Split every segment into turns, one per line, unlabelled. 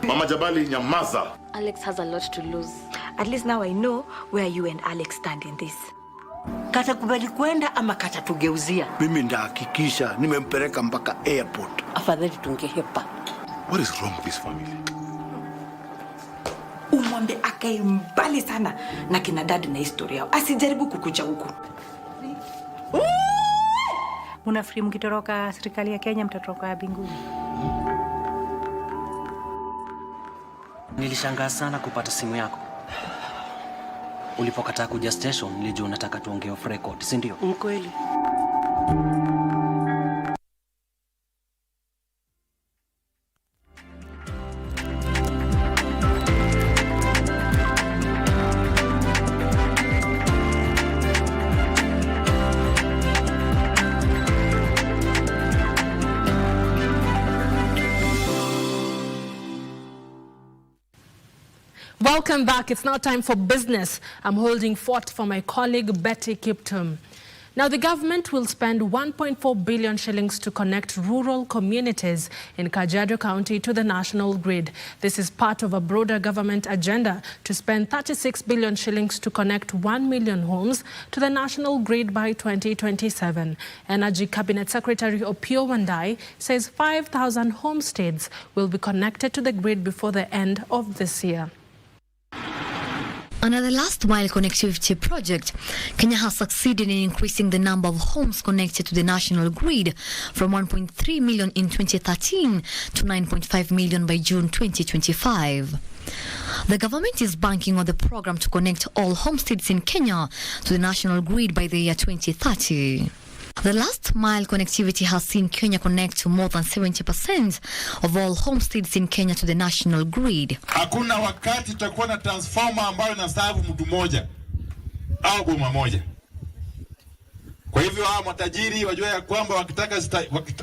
Mama Jabali, nyamaza.
Alex has a lot to lose.
At least now I know where you and Alex stand in this.
Kata kubali kwenda ama kata tugeuzia.
Mimi ndahakikisha nimempeleka mpaka airport.
Afadhali tungehepa.
What is wrong with this family?
Umwambe akae mbali sana na kina dad na historia yao. Asijaribu kukuja huku.
Unafikiri mkitoroka serikali ya Kenya mtatoroka mbinguni?
Nilishangaa sana kupata simu yako. Ulipokataa kuja station, nilijua unataka tuongee off record, si ndio?
Mkweli.
Welcome back. It's now time for business. I'm holding fort for my colleague Betty Kiptum. Now, the government will spend 1.4 billion shillings to connect rural communities in Kajiado County to the national grid. This is part of a broader government agenda to spend 36 billion shillings to connect 1 million homes to the national grid by 2027. Energy Cabinet Secretary Opiyo Wandayi says 5,000 homesteads will be connected to the grid before the end of this year.
Under the last-mile connectivity project, Kenya has succeeded in increasing the number of homes connected to the national grid from 1.3 million in 2013 to 9.5 million by June 2025. The government is banking on the program to connect all homesteads in Kenya to the national grid by the year 2030. The last-mile connectivity has seen Kenya connect to more than 70% of all homesteads in Kenya to the national grid.
Hakuna wakati tutakuwa na transformer ambayo inasavu mtu moja au boma moja. Kwa hivyo hao matajiri wajua ya kwamba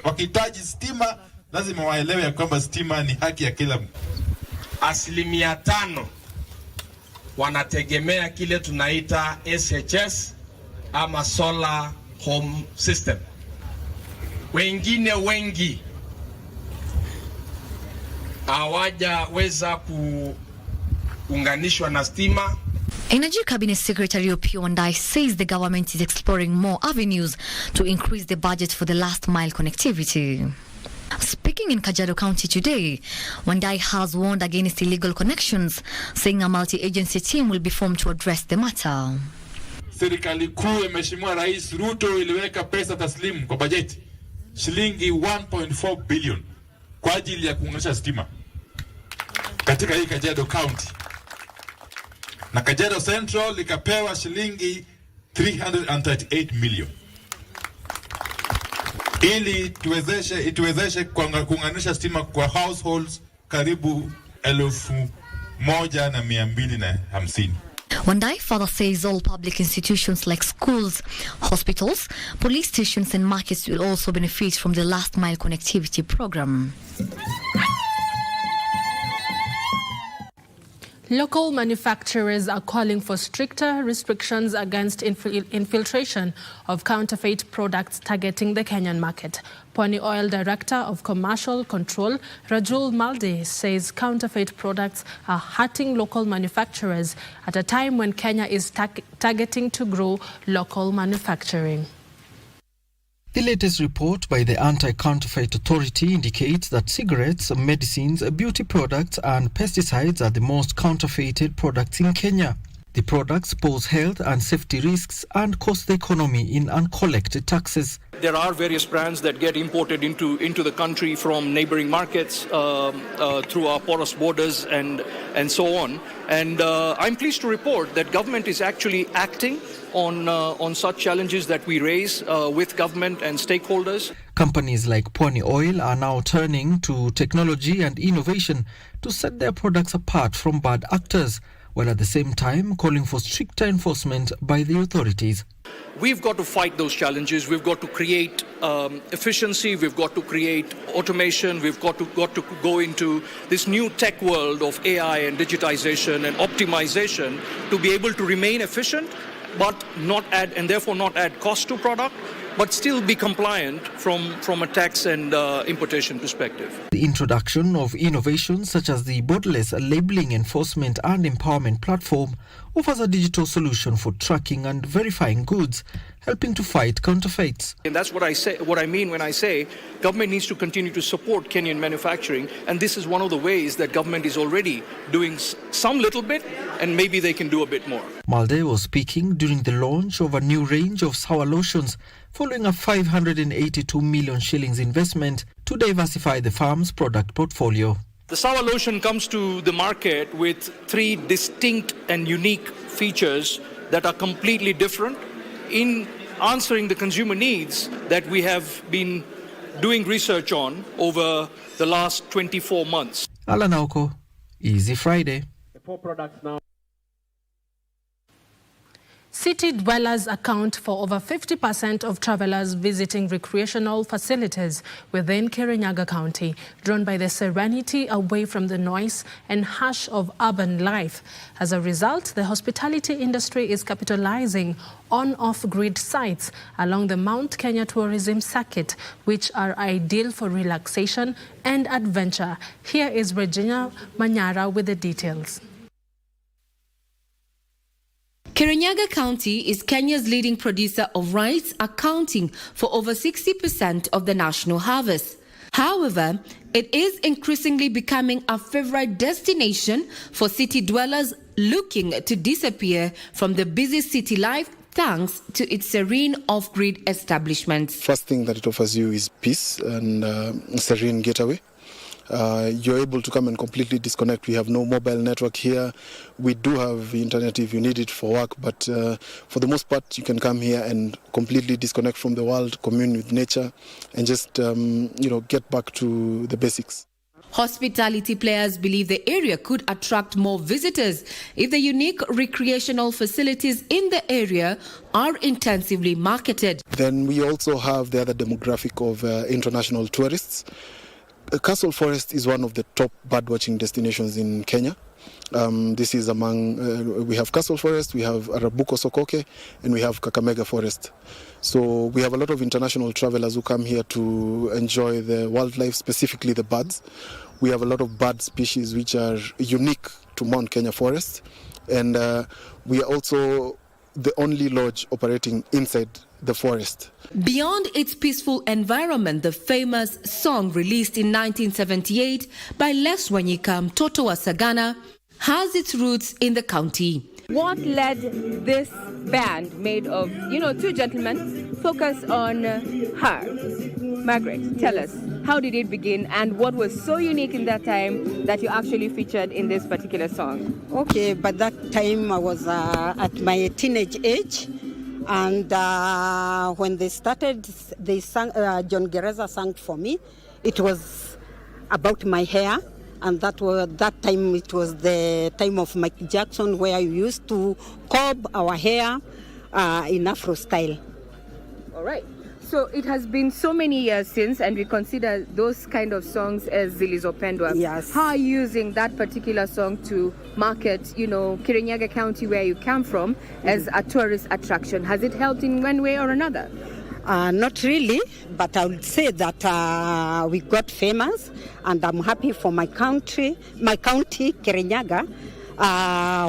wakihitaji stima lazima waelewe ya kwamba stima ni haki ya kila mtu.
5% wanategemea kile tunaita SHS ama solar home system. Wengine wengi hawajaweza kuunganishwa na stima.
Energy Cabinet Secretary Opiyo Wandayi says the government is exploring more avenues to increase the budget for the last mile connectivity. Speaking in Kajiado County today, Wandayi has warned against illegal connections, saying a multi-agency team will be formed to address the matter.
Serikali kuu ya Mheshimiwa Rais Ruto iliweka pesa taslimu kwa bajeti shilingi 1.4 billion kwa ajili ya kuunganisha stima katika hii Kajiado County. Na Kajiado Central likapewa shilingi 338 million. Ili tuwezeshe kuunganisha stima kwa households karibu 1,250.
Wandayi further says all public institutions like schools, hospitals, police stations and markets will also benefit from the last mile connectivity program.
Local manufacturers are calling for stricter restrictions against infiltration of counterfeit products targeting the Kenyan market. Pwani Oil Director of Commercial Control, Rajul Malde, says counterfeit products are hurting local manufacturers at a time when Kenya is targeting to grow local manufacturing.
The latest report by the Anti-Counterfeit Authority indicates that cigarettes, medicines, beauty products and pesticides are the most counterfeited products in Kenya. The products pose health and safety risks and cost the economy in uncollected taxes.
There are various brands that get imported into the country from neighboring markets through our porous borders and so on. And I'm pleased to report that government is actually acting on such challenges that we raise with government and stakeholders.
Companies like Pwani Oil are now turning to technology and innovation to set their products apart from bad actors, while at the same time calling for stricter enforcement by the authorities.
We've got to fight those challenges. We've got to create efficiency. We've got to create automation. We've got to go into this new tech world of AI and digitization and optimization to be able to remain efficient, but not add, and therefore not add cost to product, but still be compliant from a tax and importation perspective.
The introduction of innovations such as the borderless labeling enforcement and empowerment platform offers a digital solution for tracking and verifying goods, helping to fight counterfeits.
And that's what I mean when I say government needs to continue to support Kenyan manufacturing, and this is one of the ways that government is already doing some little bit, and maybe they can do a bit more.
Malde was speaking during the launch of a new range of sour lotions following a 582 million shillings investment to diversify the farm's product portfolio.
The sour lotion comes to the market with 3 distinct and unique features that are completely different in answering the consumer needs that we have been doing research on over the last 24 months.
Alan Auko, Easy Friday.
The 4 products now.
City dwellers account for over 50% of travelers visiting recreational facilities within Kirinyaga County, drawn by the serenity away from the noise and hush of urban life. As a result, the hospitality industry is capitalizing on off-grid sites along the Mount Kenya tourism circuit, which are ideal for relaxation and adventure. Here is Regina Manyara with the details.
Kirinyaga County is Kenya's leading producer of rice, accounting for over 60% of the national harvest. However, it is increasingly becoming a favorite destination for city dwellers looking to disappear from the busy city life thanks to its serene off-grid establishments.
First thing that it offers you is peace and serene getaway. You're able to come and completely disconnect. We have no mobile network here. We do have internet if you need it for work, but for the most part, you can come here and completely disconnect from the world, commune with nature, and just get back to the basics.
Hospitality players believe the area could attract more visitors if the unique recreational facilities in the area are intensively marketed.
Then we also have the other demographic of international tourists. Castle Forest is one of the top birdwatching destinations in Kenya. This is among, we have Castle Forest, we have Arabuko Sokoke, and we have Kakamega Forest. So we have a lot of international travelers who come here to enjoy the wildlife, specifically the birds. We have a lot of bird species which are unique to Mount Kenya Forest. And we are also the only lodge operating inside the forest.
Beyond its peaceful environment, the famous song released in 1978 by Les Wanyika Mtoto wa Sagana has its roots in the county.
What led this band made of, 2 gentlemen focus on her? Margaret, tell us, how did it begin and what was so unique in that time that you actually featured in this particular song?
Okay, by that time I was at my teenage age. And when they started, they sang, John Gereza sang for me. It was about my hair, and that time it was the time of Michael Jackson, where we used to comb our hair in Afro style.
All right. So it has been so many years since, and we consider those kind of songs as zilizopendwa.
Yes.
How are you using that particular song to market, Kirinyaga County, where you come from, as a tourist attraction? Has it helped in one way or another?
Not really, but I would say that we got famous, and I'm happy for my county, Kirinyaga,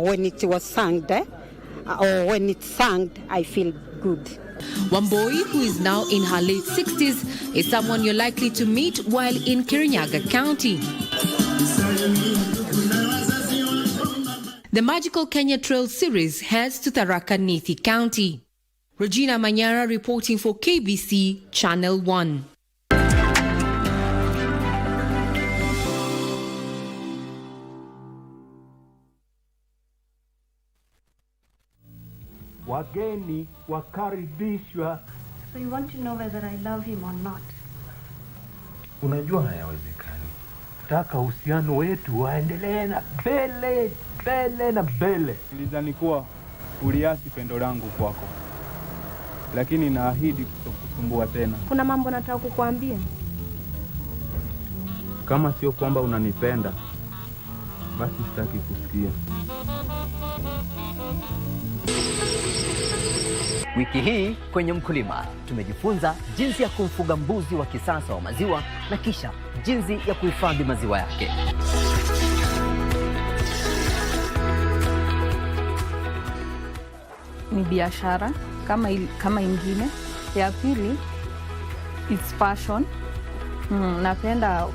when it was sung there, or when it's sung, I feel good.
Wamboi, who is now in her late 60s, is someone you're likely to meet while in Kirinyaga County. The Magical Kenya Trail series heads to Tharaka Nithi County. Regina Manyara reporting for KBC Channel 1.
Wageni wakaribishwa.
So you want to know whether I love him or not?
Unajua hayawezekani. Taka uhusiano wetu waendelee na mbele na mbele.
Nilidhani kuwa uliasi pendo langu kwako, lakini naahidi kutokusumbua tena.
Kuna mambo nataka kukuambia.
Kama sio kwamba unanipenda,
basi sitaki kusikia.
Wiki hii kwenye Mkulima tumejifunza jinsi ya kumfuga mbuzi wa kisasa wa maziwa na kisha jinsi ya kuhifadhi maziwa yake.
Ni biashara kama ingine. Ya pili, it's passion. Napenda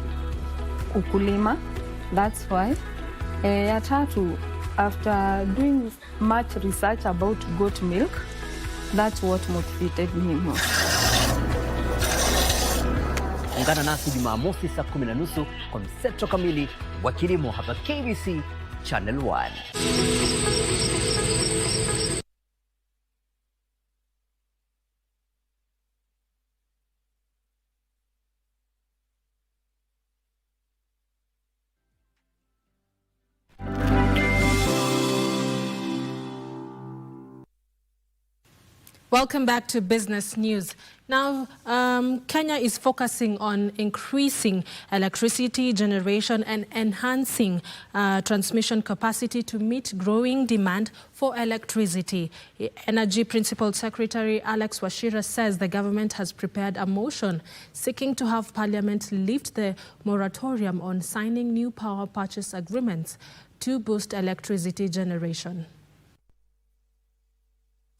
ukulima, that's why. Ya tatu, after doing much research about goat milk, that's what motivated me more.
Ungana nasi Jumamosi saa 10:30 kwa mseto kamili wa kilimo hapa KBC Channel 1.
Welcome back to Business News. Now, Kenya is focusing on increasing electricity generation and enhancing transmission capacity to meet growing demand for electricity. Energy Principal Secretary Alex Wachira says the government has prepared a motion seeking to have Parliament lift the moratorium on signing new power purchase agreements to boost electricity generation.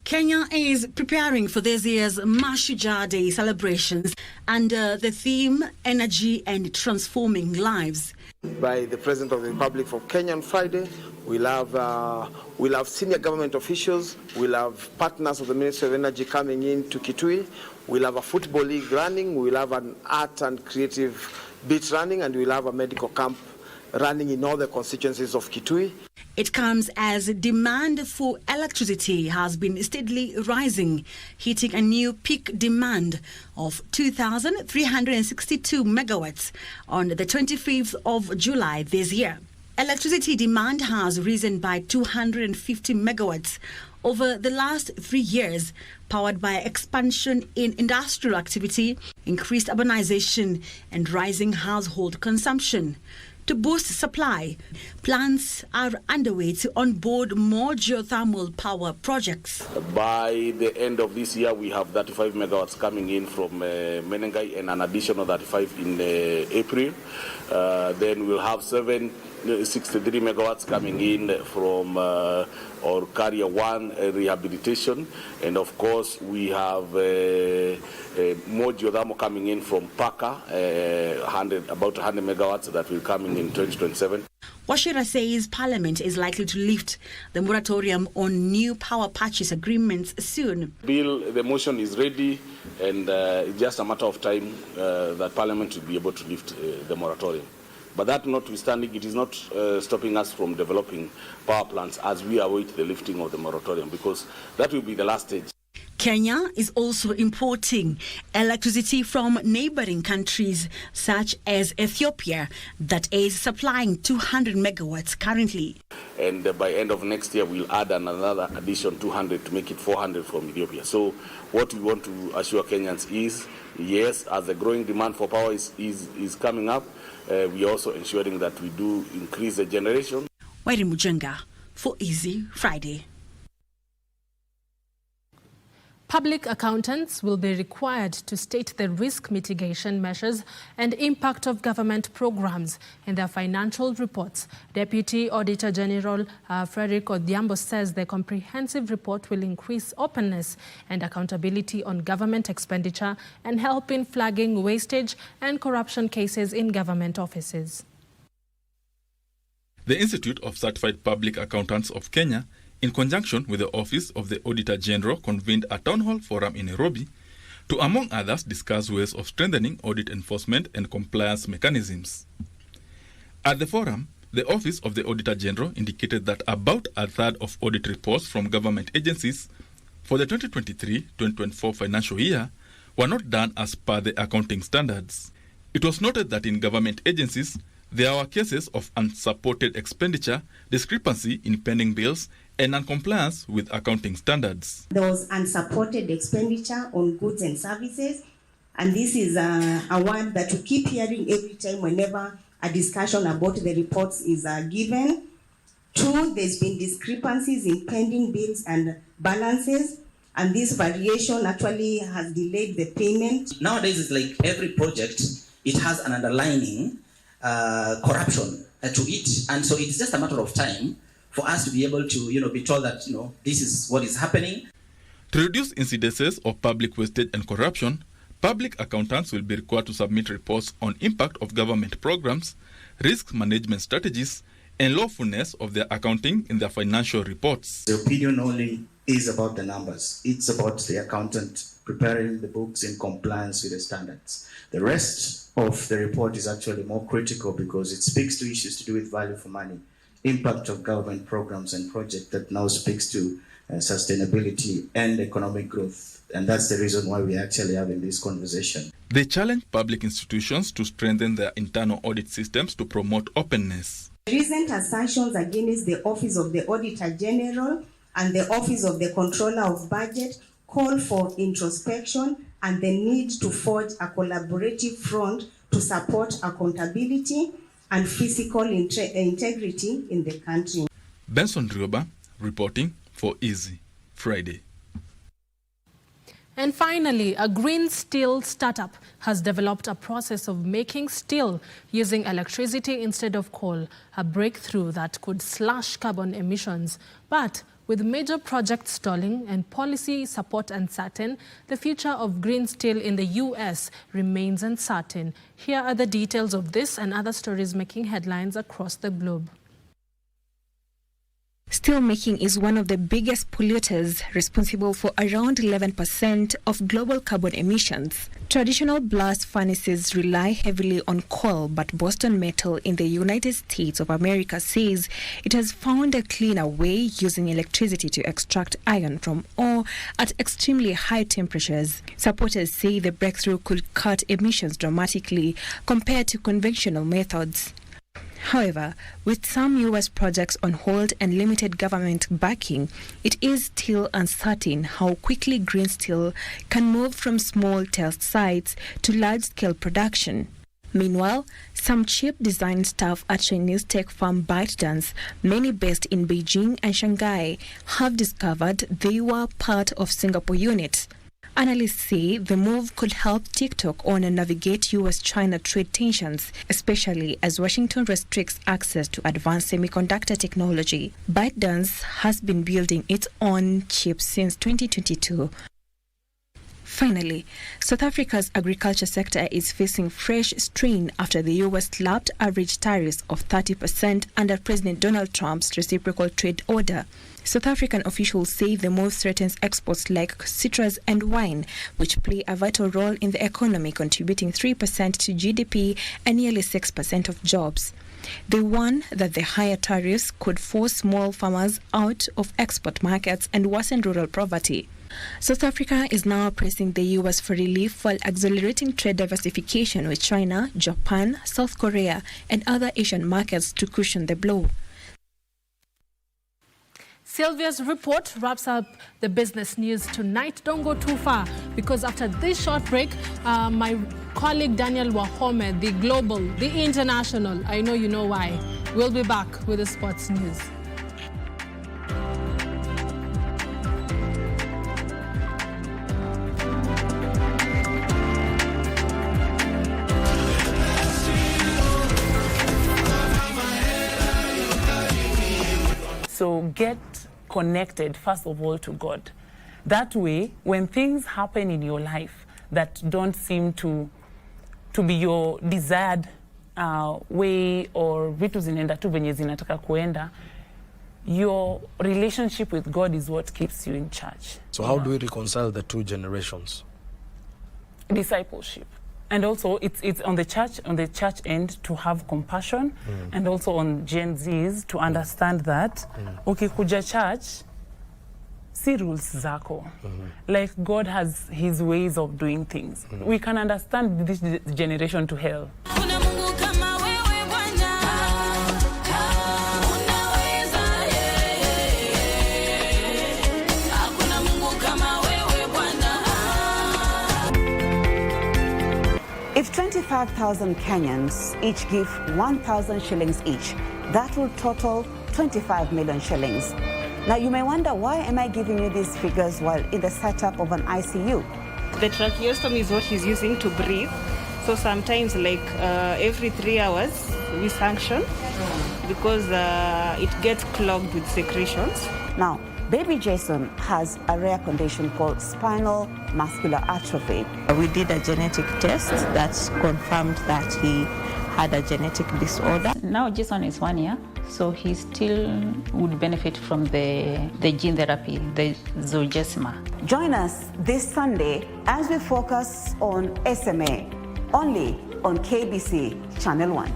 Kenya is preparing for this year's Mashujaa Day celebrations under the theme Energy and Transforming Lives.
By the President of the Republic of Kenya on Friday, we'll have senior government officials, we'll have partners of the Ministry of Energy coming in to Kitui, we'll have a football league running, we'll have an art and creative beat running, and we'll have a medical camp running in all the constituencies of Kitui.
It comes as demand for electricity has been steadily rising, hitting a new peak demand of 2,362 megawatts on the 25th of July this year. Electricity demand has risen by 250 megawatts over the last 3 years, powered by expansion in industrial activity, increased urbanization, and rising household consumption. To boost supply, plans are underway to onboard more geothermal power projects.
By the end of this year, we have 35 megawatts coming in from Menengai and an additional 35 in April. Then we'll have 63 megawatts coming in from our Carrier 1 rehabilitation. And of course, we have more geothermal coming in from Paka, about 100 megawatts that will come in 2027.
Wachira says Parliament is likely to lift the moratorium on new power purchase agreements soon.
The motion is ready, and it's just a matter of time that Parliament will be able to lift the moratorium. But that notwithstanding, it is not stopping us from developing power plants as we await the lifting of the moratorium, because that will be the last stage.
Kenya is also importing electricity from neighboring countries such as Ethiopia, that is supplying 200 megawatts currently.
And by end of next year, we'll add another addition 200 to make it 400 from Ethiopia. So what we want to assure Kenyans is, yes, as the growing demand for power is coming up, we are also ensuring that we do increase the generation.
Wairi Mujenga for Easy Friday.
Public accountants will be required to state the risk mitigation measures and impact of government programs in their financial reports. Deputy Auditor General Frederick Odhiambo says the comprehensive report will increase openness and accountability on government expenditure and help in flagging wastage and corruption cases in government offices.
The Institute of Certified Public Accountants of Kenya, in conjunction with the Office of the Auditor General, convened a town hall forum in Nairobi to, among others, discuss ways of strengthening audit enforcement and compliance mechanisms. At the forum, the Office of the Auditor General indicated that about a third of audit reports from government agencies for the 2023-2024 financial year were not done as per the accounting standards. It was noted that in government agencies, there were cases of unsupported expenditure, discrepancy in pending bills, and non-compliance with accounting standards.
There was unsupported expenditure on goods and services, and this is a word that we keep hearing every time whenever a discussion about the reports is given. 2, there's been discrepancies in pending bills and balances, and this variation actually has delayed the payment.
Nowadays, it's like every project, it has an underlying corruption to it, and so it's just a matter of time for us to be able to, be told that, this is what is happening.
To reduce incidences of public wastage and corruption, public accountants will be required to submit reports on impact of government programs, risk management strategies, and lawfulness of their accounting in their financial reports.
The opinion only is about the numbers. It's about the accountant preparing the books in compliance with the standards. The rest of the report is actually more critical because it speaks to issues to do with value for money, impact of government programs and projects that now speaks to sustainability and economic growth. And that's the reason why we're actually having this conversation.
They challenge public institutions to strengthen their internal audit systems to promote openness.
Recent assertions against the Office of the Auditor General and the Office of the Controller of Budget call for introspection and the need to forge a collaborative front to support accountability and physical integrity in the country.
Benson Rioba reporting for Easy Friday.
And finally, a green steel startup has developed a process of making steel using electricity instead of coal, a breakthrough that could slash carbon emissions. But with major projects stalling and policy support uncertain, the future of green steel in the U.S. remains uncertain. Here are the details of this and other stories making headlines across the globe.
Steelmaking is one of the biggest polluters, responsible for around 11% of global carbon emissions. Traditional blast furnaces rely heavily on coal, but Boston Metal in the United States of America says it has found a cleaner way using electricity to extract iron from ore at extremely high temperatures. Supporters say the breakthrough could cut emissions dramatically compared to conventional methods. However, with some U.S. projects on hold and limited government backing, it is still uncertain how quickly green steel can move from small test sites to large-scale production. Meanwhile, some chip design staff at Chinese tech firm ByteDance, many based in Beijing and Shanghai, have discovered they were part of Singapore units. Analysts say the move could help TikTok owner navigate U.S.-China trade tensions, especially as Washington restricts access to advanced semiconductor technology. ByteDance has been building its own chips since 2022. Finally, South Africa's agriculture sector is facing fresh strain after the U.S. slapped average tariffs of 30% under President Donald Trump's reciprocal trade order. South African officials say the move threatens exports like citrus and wine, which play a vital role in the economy, contributing 3% to GDP and nearly 6% of jobs. They warn that the higher tariffs could force small farmers out of export markets and worsen rural poverty. South Africa is now pressing the U.S. for relief while accelerating trade diversification with China, Japan, South Korea, and other Asian markets to cushion the blow.
Sylvia's report wraps up the business news tonight. Don't go too far, because after this short break, my colleague Daniel Wahome, the global, the international, I know you know why, will be back with the sports news.
So get connected, first of all, to God. That way, when things happen in your life that don't seem to be your desired way, or vitu zinaenda tu venye zinataka kuenda, your relationship with God is what keeps you in charge.
So how do we reconcile the two generations?
Discipleship. And also, it's on the church end to have compassion, and also on Gen Zs to understand that, okay, kuja church, see rules zako. Like God has his ways of doing things. We can understand this generation to hell.
If 25
25,000 Kenyans each give 1,000 shillings each. That will total 25 million shillings. Now you may wonder, why am I giving you these figures while in the setup of an ICU?
The tracheostomy is what he's using to breathe. So sometimes like every 3 hours we sanction because it gets clogged with secretions.
Now, baby Jason has a rare condition called spinal muscular atrophy.
We did a genetic test that confirmed that he had a genetic disorder.
Now Jason is 1 year, so he still would benefit from the gene therapy, the Zolgensma.
Join us this Sunday as we focus on SMA, only on KBC Channel 1.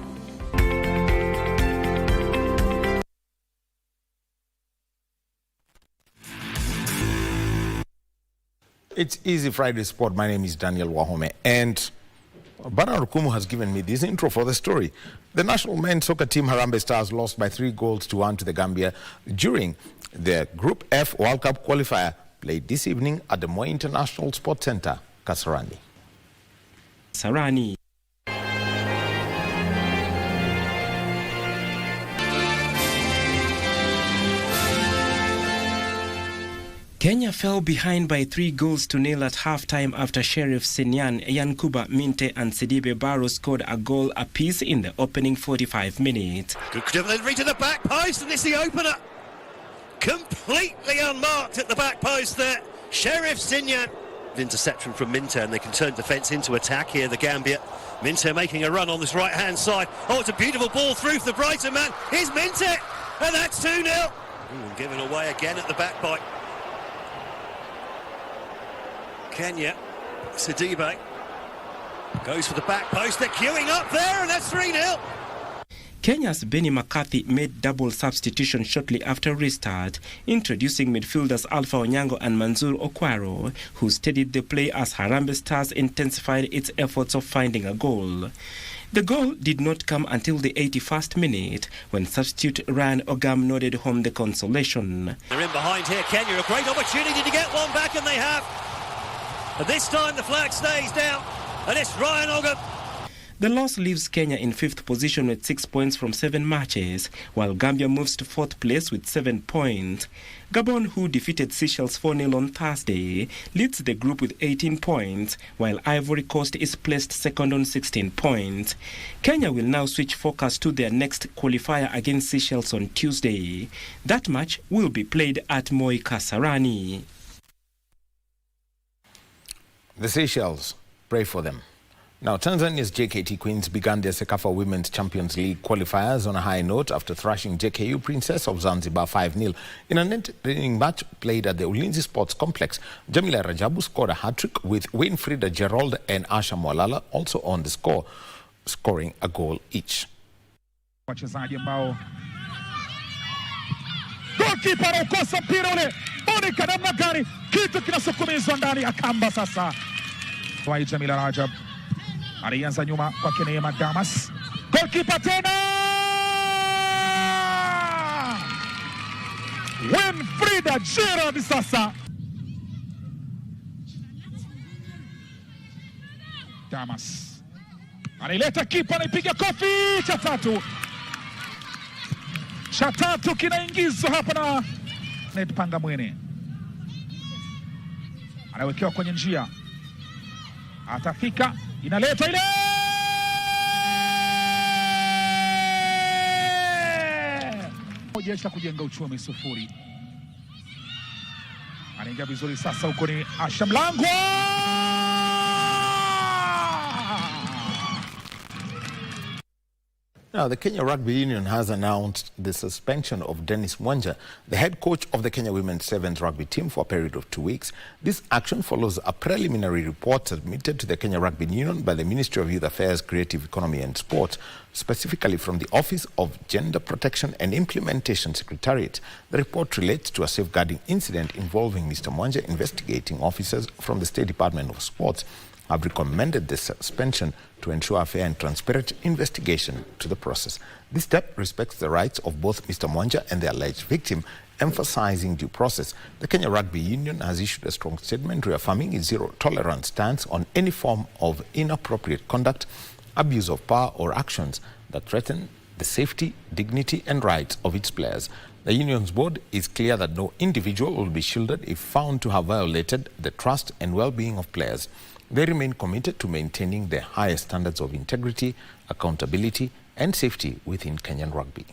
It's Easy Friday Sport. My name is Daniel Wahome, and Bana Rukumu has given me this intro for the story. The national men's soccer team Harambee Stars lost by 3-1 to the Gambia during the Group F World Cup qualifier played this evening at the Moi International Sports Center, Kasarani.
Sarani. Kenya fell behind by 3-0 at halftime after Sheriff Sinyan, Yankuba Minte and Sidibe Barrow scored a goal apiece in the opening 45 minutes.
Good delivery to the back post, and it's the opener. Completely unmarked at the back post there. Sheriff Sinyan. Interception from Minte, and they can turn defence into attack here, the Gambia. Minte making a run on this right-hand side. Oh, it's a beautiful ball through for the Brighton man. Here's Minte, and that's 2-0. Given away again at the back by Kenya. Sidibe goes for the back post. They're queuing up there, and that's 3-0.
Kenya's Benny McCarthy made double substitution shortly after restart, introducing midfielders Alpha Onyango and Manzur Okwaro, who steadied the play as Harambee Stars intensified its efforts of finding a goal. The goal did not come until the 81st minute, when substitute Ryan Ogam nodded home the consolation.
They're in behind here, Kenya, a great opportunity to get one back, and they have. But this time the flag stays down, and it's Ryan Ogam.
The loss leaves Kenya in 5th position with 6 points from 7 matches, while Gambia moves to 4th place with 7 points. Gabon, who defeated Seychelles 4-0 on Thursday, leads the group with 18 points, while Ivory Coast is placed second on 16 points. Kenya will now switch focus to their next qualifier against Seychelles on Tuesday. That match will be played at Moi Kasarani.
The Seychelles, pray for them. Now, Tanzania's JKT Queens began their Sekafa Women's Champions League qualifiers on a high note after thrashing JKU Princess of Zanzibar 5-0 in an entertaining match played at the Ulinzi Sports Complex. Jamila Rajabu scored a hat-trick with Winfrida Gerald and Asha Mwalala also on the score, scoring a goal each.
Wachezaji ambao goalkeeper anakosa mpira ule, Monica namna gani kitu kinasukumizwa ndani ya kamba sasa. Kwa Jamila Rajab alianza nyuma kwa Neema Damas, goalkeeper tena Winfrida Gerald sasa. Damas anaileta, kipa anaipiga kofi, cha tatu kinaingizwa hapa na Ned Panga Mwene, anawekewa kwenye njia, atafika, inaleta ile moja kujenga uchumi 0. Anaingia vizuri sasa, huko ni Asha Mlangwa.
Now, the Kenya Rugby Union has announced the suspension of Dennis Mwanja, the head coach of the Kenya Women's Sevens rugby team, for a period of 2 weeks. This action follows a preliminary report submitted to the Kenya Rugby Union by the Ministry of Youth Affairs, Creative Economy and Sport, specifically from the Office of Gender Protection and Implementation Secretariat. The report relates to a safeguarding incident involving Mr. Mwanja. Investigating officers from the State Department of Sports have recommended the suspension to ensure a fair and transparent investigation to the process. This step respects the rights of both Mr. Mwanja and the alleged victim, emphasizing due process. The Kenya Rugby Union has issued a strong statement reaffirming its zero-tolerance stance on any form of inappropriate conduct abuse of power, or actions that threaten the safety, dignity, and rights of its players. The union's board is clear that no individual will be shielded if found to have violated the trust and well-being of players. They remain committed to maintaining the highest standards of integrity, accountability, and safety within Kenyan rugby.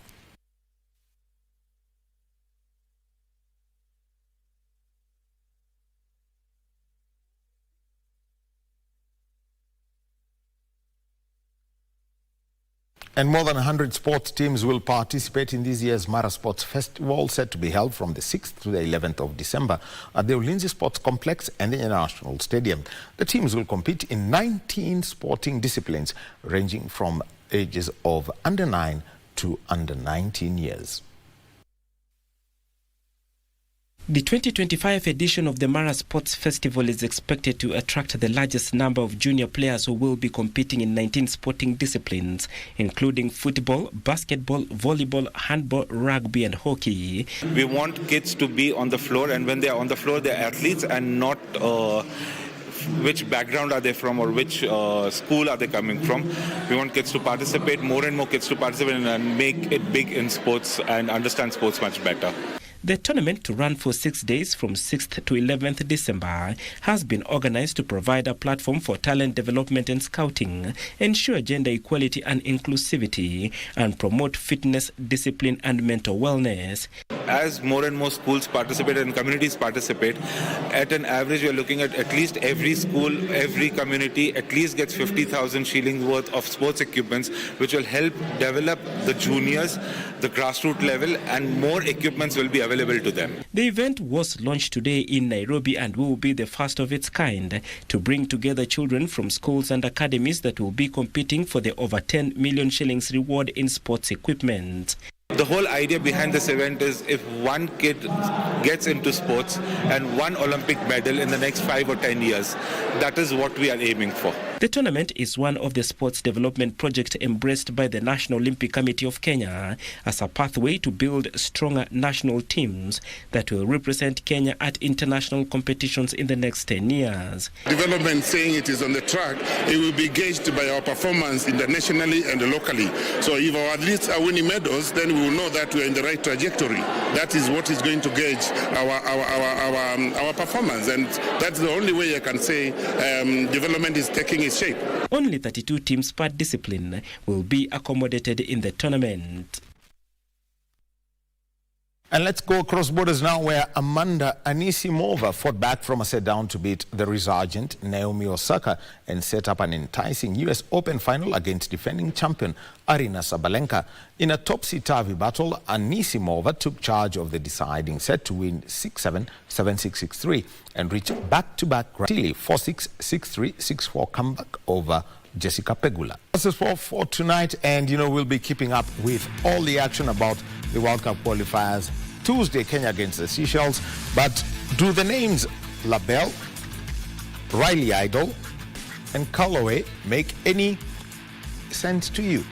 And more than 100 sports teams will participate in this year's Mara Sports Festival, set to be held from the 6th to the 11th of December at the Ulinzi Sports Complex and the International Stadium. The teams will compete in 19 sporting disciplines, ranging from ages of under 9 to under 19 years.
The 2025 edition of the Mara Sports Festival is expected to attract the largest number of junior players who will be competing in 19 sporting disciplines, including football, basketball, volleyball, handball, rugby, and hockey.
We want kids to be on the floor, and when they are on the floor, they're athletes and not which background are they from or which school are they coming from. We want kids to participate, more and more kids to participate and make it big in sports and understand sports much better.
The tournament, to run for 6 days from 6th to 11th December, has been organized to provide a platform for talent development and scouting, ensure gender equality and inclusivity, and promote fitness, discipline, and mental wellness.
As more and more schools participate and communities participate, at an average we are looking at least every school, every community at least gets 50,000 shillings worth of sports equipments, which will help develop the juniors, the grassroots level, and more equipments will be available to them.
The event was launched today in Nairobi and will be the first of its kind to bring together children from schools and academies that will be competing for the over 10 million shillings reward in sports equipment.
The whole idea behind this event is if one kid gets into sports and won Olympic medal in the next 5 or 10 years, that is what we are aiming for.
The tournament is one of the sports development projects embraced by the National Olympic Committee of Kenya as a pathway to build stronger national teams that will represent Kenya at international competitions in the next 10 years.
Development saying it is on the track, it will be gauged by our performance internationally and locally. So if our athletes are winning medals, then we will know that we are in the right trajectory. That is what is going to gauge our performance, and that's the only way I can say development is taking its shape.
Only 32 teams per discipline will be accommodated in the tournament.
And let's go across borders now, where Amanda Anisimova fought back from a set down to beat the resurgent Naomi Osaka and set up an enticing US Open final against defending champion Aryna Sabalenka. In a topsy-turvy battle, Anisimova took charge of the deciding set to win 6-7, 7-6, 6-3 and reach back-to-back 4-6, 6-3, 6-4 comeback over Jessica Pegula. This is for tonight, and we'll be keeping up with all the action about the World Cup qualifiers. Tuesday, Kenya against the Seychelles. But do the names LaBelle, Riley Idol, and Calloway make any sense to you?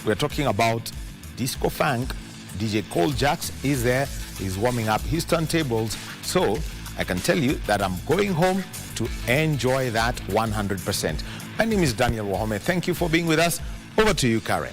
We're talking about Disco Funk. DJ Cole Jax is there. He's warming up his turntables. So I can tell you that I'm going home to enjoy that 100%. My name is Daniel Wahome. Thank you for being with us. Over to you, Caren.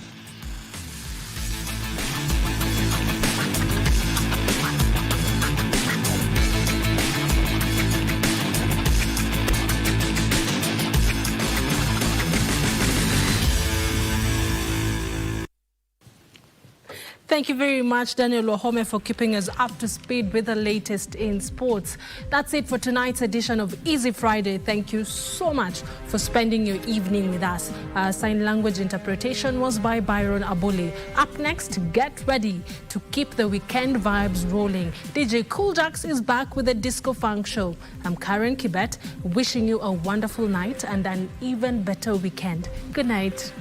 Thank you very much, Daniel Wahome, for keeping us up to speed with the latest in sports. That's it for tonight's edition of Easy Friday. Thank you so much for spending your evening with us. Sign language interpretation was by Byron Abuli. Up next, get ready to keep the weekend vibes rolling. DJ Cool Jax is back with a Disco Funk show. I'm Karen Kibbet, wishing you a wonderful night and an even better weekend. Good night.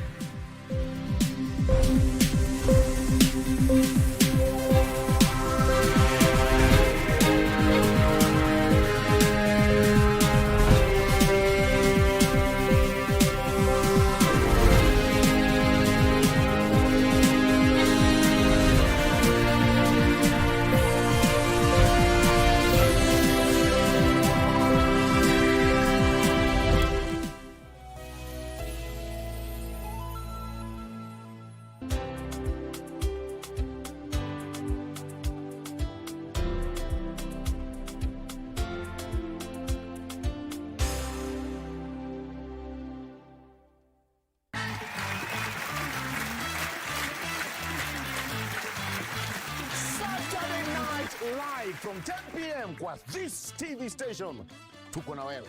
Saturday Night Live from 10 p.m. kwa this TV station. Tuko na wewe.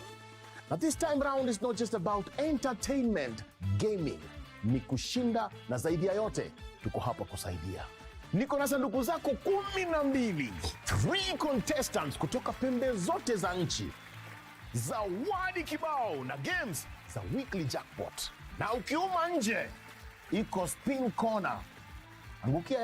Now this time round is not just about entertainment, gaming. Ni kushinda na zaidi ya yote, tuko hapa kusaidia. Niko na sanduku zako 12. 3 contestants kutoka pembe zote za nchi. Zawadi kibao na games za weekly jackpot. Na ukiuma nje, iko spin corner. Angukia